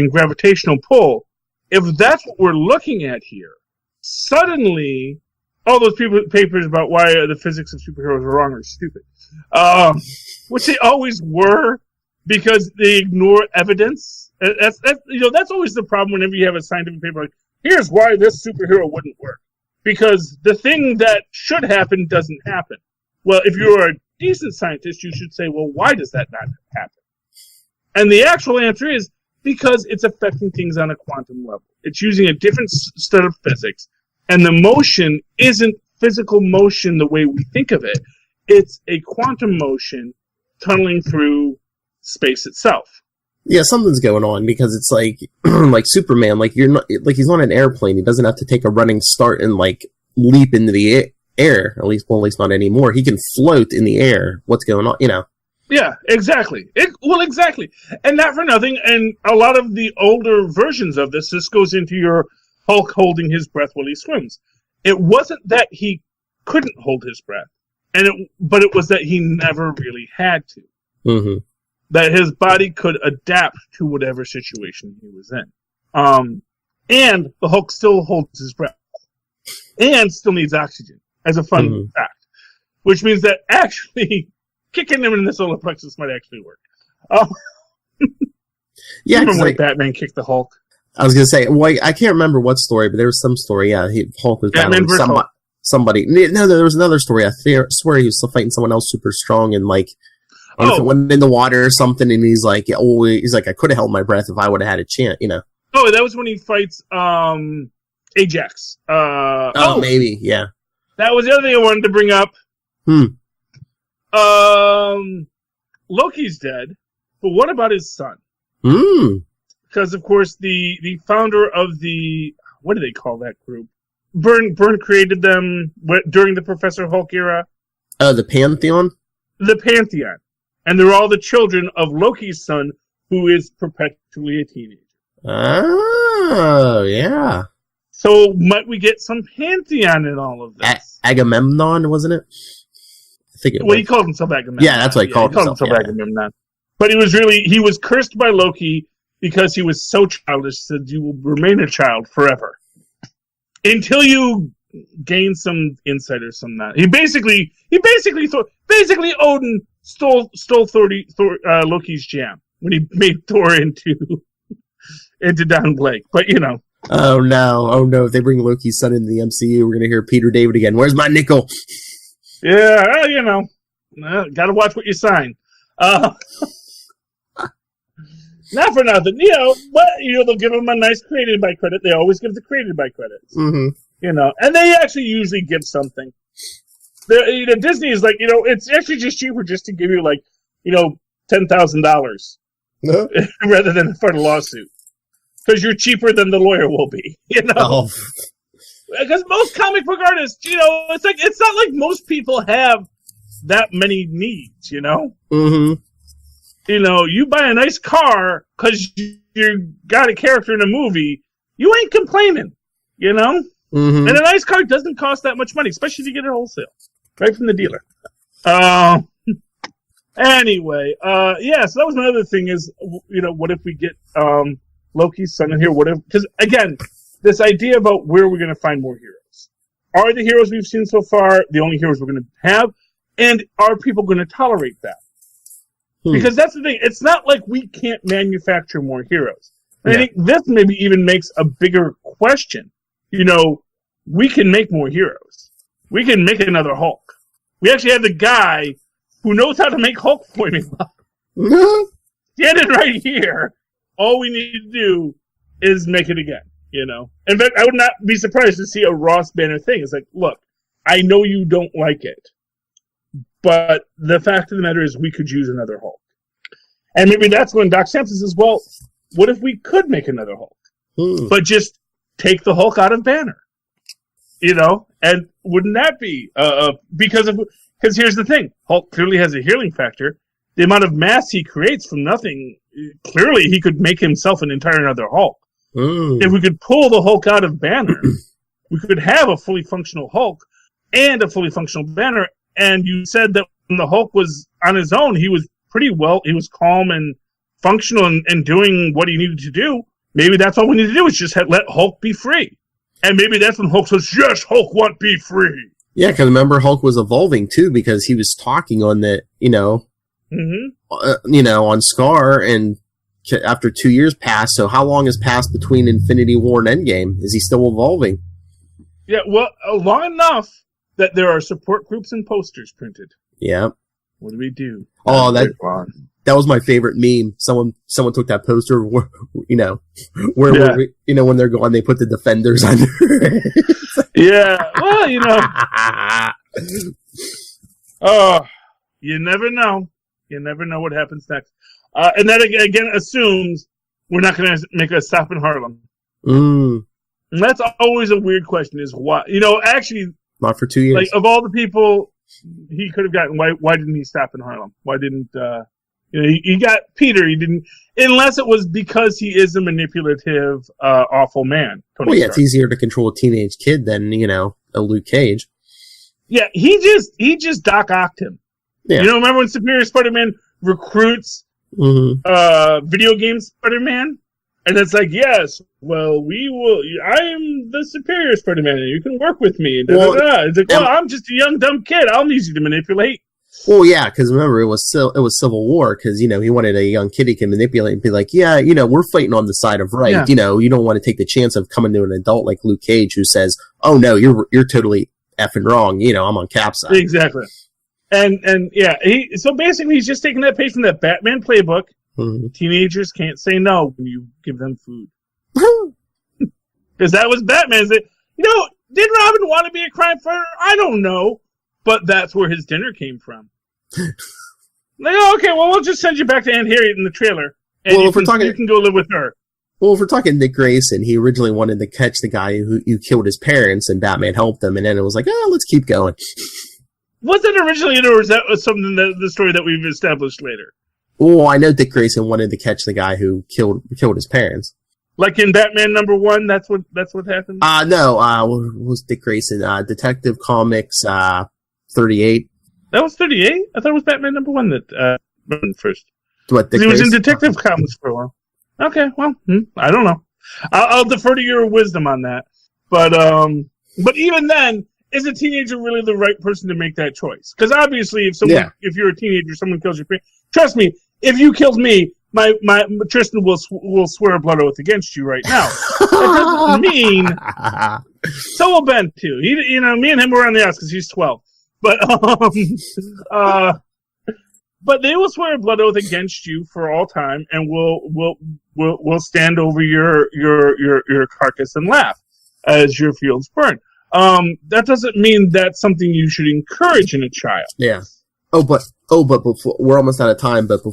gravitational pull. If that's what we're looking at here, suddenly all those papers about why the physics of superheroes are wrong are stupid. Which they always were, because they ignore evidence. That's always the problem whenever you have a scientific paper like, here's why this superhero wouldn't work. Because the thing that should happen doesn't happen. Well, if you're a decent scientist, you should say, well, why does that not happen? And the actual answer is because it's affecting things on a quantum level. It's using a different set of physics. And the motion isn't physical motion the way we think of it. It's a quantum motion tunneling through space itself. Yeah, something's going on, because it's like like Superman, like you're not, like he's on an airplane. He doesn't have to take a running start and like leap into the air. At least not anymore. He can float in the air. What's going on? You know. Yeah, exactly. Exactly. And not for nothing. And a lot of the older versions of this goes into your Hulk holding his breath while he swims. It wasn't that he couldn't hold his breath, but it was that he never really had to. Mm-hmm. That his body could adapt to whatever situation he was in. And the Hulk still holds his breath. And still needs oxygen, as a fun fact. Which means that actually kicking him in the solar plexus might actually work. Yeah, remember when Batman kicked the Hulk? I was going to say, well, I can't remember what story, but there was some story, yeah, Hulk was battling somebody. No, there was another story. I swear he was still fighting someone else super strong, and like, if it went in the water or something, and he's like, I could have held my breath if I would have had a chance, you know. Oh, that was when he fights Ajax. Maybe, yeah. That was the other thing I wanted to bring up. Loki's dead, but what about his son? Because, of course, the founder of what do they call that group? Byrne created them during the Professor Hulk era. Oh, the Pantheon? The Pantheon. And they're all the children of Loki's son, who is perpetually a teenager. Oh, yeah. So might we get some Pantheon in all of this? Agamemnon, wasn't it? I think it was. Well, he called himself Agamemnon. Yeah, that's what he called himself. Agamemnon. But he was cursed by Loki because he was so childish, said you will remain a child forever. Until you gain some insight or some that. He basically Odin stole Loki's jam when he made Thor into Down Blake. But Oh no! If they bring Loki's son into the MCU, we're gonna hear Peter David again. Where's my nickel? Yeah, gotta watch what you sign. Not for nothing, but they'll give him a nice created by credit. They always give the created by credits, and they actually usually give something. Disney is like, it's actually just cheaper just to give you $10,000 rather than for the lawsuit, because you're cheaper than the lawyer will be, Oh. Because most comic book artists, it's not like most people have that many needs, Mm-hmm. You buy a nice car because you got a character in a movie, you ain't complaining, Mm-hmm. And a nice car doesn't cost that much money, especially if you get it wholesale, right from the dealer. Anyway, so that was my other thing is, what if we get Loki's son in here? Because again, this idea about where we're going to find more heroes. Are the heroes we've seen so far the only heroes we're going to have? And are people going to tolerate that? Because that's the thing. It's not like we can't manufacture more heroes. And I think this maybe even makes a bigger question. We can make more heroes. We can make another Hulk. We actually have the guy who knows how to make Hulk formula. Standing right here. All we need to do is make it again, In fact, I would not be surprised to see a Ross Banner thing. It's like, look, I know you don't like it, but the fact of the matter is we could use another Hulk. And maybe that's when Doc Samson says, well, what if we could make another Hulk? But just take the Hulk out of Banner. And wouldn't that be because here's the thing, Hulk clearly has a healing factor. The amount of mass he creates from nothing, clearly he could make himself an entire another Hulk. If we could pull the Hulk out of Banner, we could have a fully functional Hulk and a fully functional Banner. And you said that when the Hulk was on his own, he was pretty well, he was calm and functional and doing what he needed to do. Maybe that's all we need to do is just let Hulk be free. And maybe that's when Hulk says, yes, Hulk want be free. Yeah, because remember Hulk was evolving too, because he was talking on the, on Scar, and after 2 years passed. So how long has passed between Infinity War and Endgame? Is he still evolving? Yeah, well, long enough that there are support groups and posters printed. Yeah. What do we do? Oh, that was my favorite meme. Someone took that poster, where when they're gone, they put the Defenders under it. Yeah, well, oh, you never know. You never know what happens next. And that, again, assumes we're not going to make a stop in Harlem. And that's always a weird question, is why. Actually... Not for 2 years. Like, of all the people he could have gotten, why didn't he stop in Harlem? Why didn't... he got Peter. He didn't... Unless it was because he is a manipulative, awful man. Tony Stark. It's easier to control a teenage kid than, a Luke Cage. Yeah, he just Doc Ocked him. Yeah. Remember when Superior Spider-Man recruits video game Spider-Man? And it's like, yes, well, I'm the Superior Spider-Man, and you can work with me. It's like, I'm just a young, dumb kid. I'll need you to manipulate. Well, yeah, because remember, it was Civil War, because, he wanted a young kid he can manipulate and be like, yeah, we're fighting on the side of right. Yeah. You don't want to take the chance of coming to an adult like Luke Cage who says, oh, no, you're totally effing wrong. I'm on Cap's side. Exactly. And yeah, so basically he's just taking that page from that Batman playbook. Teenagers can't say no when you give them food. Because that was Batman's. Did Robin want to be a crime fighter? I don't know. But that's where his dinner came from. Like, okay, well, we'll just send you back to Aunt Harriet in the trailer. And you can go live with her. Well, if we're talking Dick Grayson, he originally wanted to catch the guy who killed his parents, and Batman helped him, and then it was like, let's keep going. Was that originally it, or was that something that the story that we've established later? Well, I know Dick Grayson wanted to catch the guy who killed his parents. Like in Batman #1, that's what happened? No, what was Dick Grayson? Detective Comics 38. That was 38? I thought it was Batman #1 that first. What, Dick he was in Grayson? Detective Comics for a while. Okay, well, I don't know. I'll defer to your wisdom on that. But even then, is a teenager really the right person to make that choice? Because obviously, if you're a teenager, someone kills your parents. Trust me, if you killed me, my Tristan will swear a blood oath against you right now. That doesn't mean. So will Ben too. Me and him were on the outs because he's 12. But they will swear a blood oath against you for all time, and will stand over your carcass and laugh as your fields burn. That doesn't mean that's something you should encourage in a child. Yeah. But before, we're almost out of time. But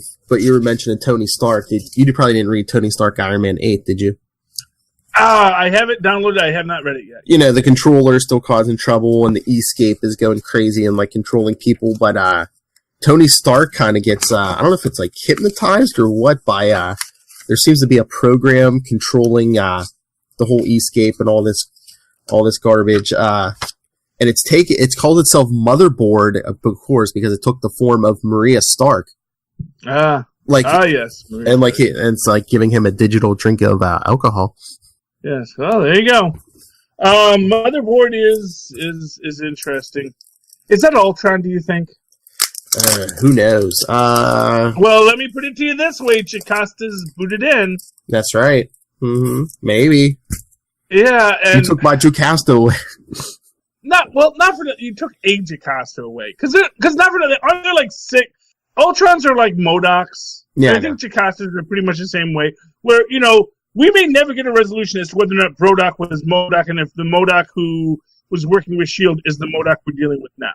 you were mentioning Tony Stark. You probably didn't read Tony Stark Iron Man 8, did you? I have it downloaded. I have not read it yet. The controller is still causing trouble, and the Escape is going crazy and controlling people. But Tony Stark kind of gets I don't know if it's hypnotized or what by there seems to be a program controlling the whole Escape and all this garbage. And it's called itself Motherboard, of course, because it took the form of Maria Stark. Yes. Maria and it's like giving him a digital drink of alcohol. Yes. Well, there you go. Motherboard is interesting. Is that Ultron, do you think? Who knows? Well, let me put it to you this way: Jacasta's booted in. That's right. Mm-hmm. Maybe. Yeah, and you took my Jocasta away. Not for that. You took a Jocasta away because not for that. Aren't there 6 Ultrons are like MODOKs? Yeah, I think Jocastas are pretty much the same way. Where we may never get a resolution as to whether or not Brodok was MODOK, and if the MODOK who was working with S.H.I.E.L.D. is the MODOK we're dealing with now.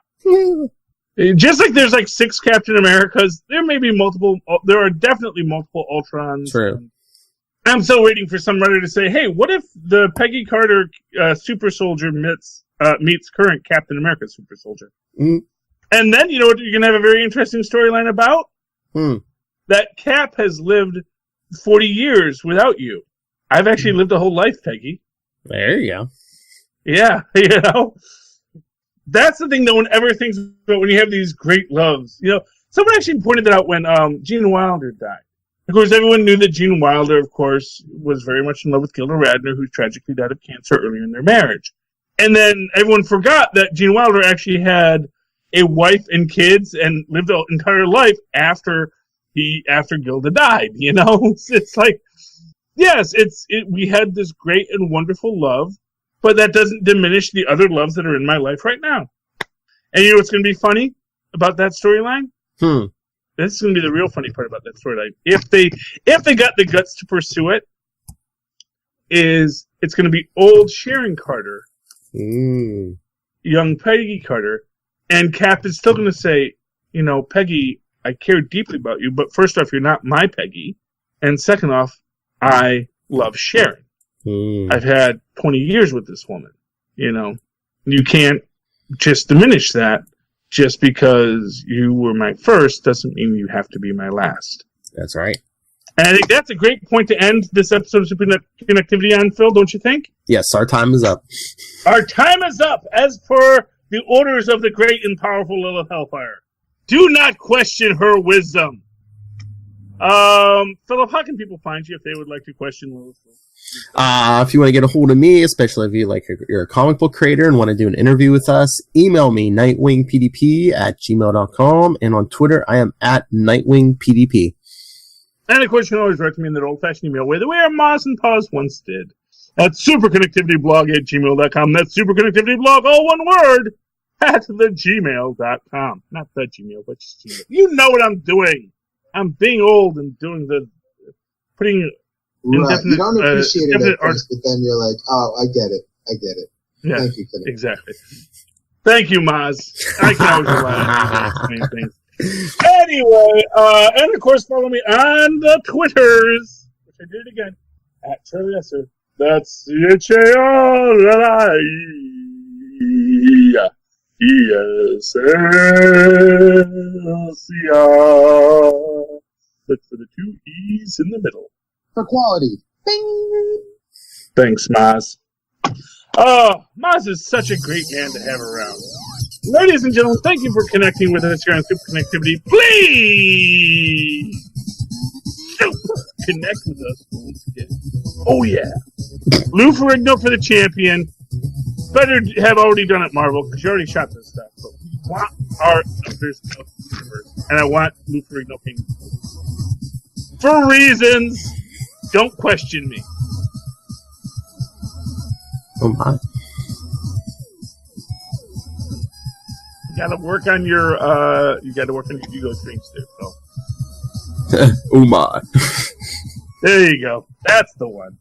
Just like there's 6 Captain Americas, there may be multiple. There are definitely multiple Ultrons. True. I'm still waiting for some writer to say, "Hey, what if the Peggy Carter Super Soldier meets current Captain America Super Soldier?" Mm. And then you know what you're gonna have a very interesting storyline about? That Cap has lived 40 years without you. I've actually lived a whole life, Peggy. There you go. Yeah, that's the thing no one ever thinks about when you have these great loves. Someone actually pointed that out when Gene Wilder died. Of course, everyone knew that Gene Wilder, of course, was very much in love with Gilda Radner, who tragically died of cancer earlier in their marriage. And then everyone forgot that Gene Wilder actually had a wife and kids and lived an entire life after Gilda died. It's like, yes, we had this great and wonderful love, but that doesn't diminish the other loves that are in my life right now. And you know what's going to be funny about that storyline? This is going to be the real funny part about that storyline. If they got the guts to pursue it, it's going to be old Sharon Carter, young Peggy Carter, and Cap is still going to say, Peggy, I care deeply about you, but first off, you're not my Peggy, and second off, I love Sharon. I've had 20 years with this woman. You can't just diminish that. Just because you were my first doesn't mean you have to be my last. That's right. And I think that's a great point to end this episode of Superconnectivity on, Phil, don't you think? Yes, our time is up. Our time is up, as per the orders of the great and powerful Lilith Hellfire. Do not question her wisdom. Philip, how can people find you if they would like to question Lilith? If you want to get a hold of me, especially if you're a comic book creator and want to do an interview with us, email me, nightwingpdp@gmail.com, and on Twitter, I am @nightwingpdp. And of course, you can always write to me in that old-fashioned email way, the way our Moz and Paws once did, at superconnectivityblog@gmail.com. That's superconnectivityblog, all one word, @thegmail.com. Not the Gmail, but just Gmail. You know what I'm doing. I'm being old and doing putting... Right. You don't appreciate it at first, but then you're like, oh, I get it. Yeah, thank you for that. Exactly. Thank you, Maz. I can always rely on you things. Anyway, and of course, follow me on the Twitters, which I did again, At Charlie Esser. That's C-H-A-R-L-I. E-S-L-C-R. Look for the two E's in the middle. For quality. Bing! Thanks, Maz. Oh, Maz is such a great man to have around. Ladies and gentlemen, thank you for connecting with us here on Superconnectivity. Please! Super connect with us once again. Oh, yeah. Lou Ferrigno for the champion. Better have already done it, Marvel, because you already shot this stuff. But we want our Avengers universe, and I want Lou Ferrigno King. For reasons, don't question me. Oh my. You gotta work on your ego streams too, so. Oh my. There you go. That's the one.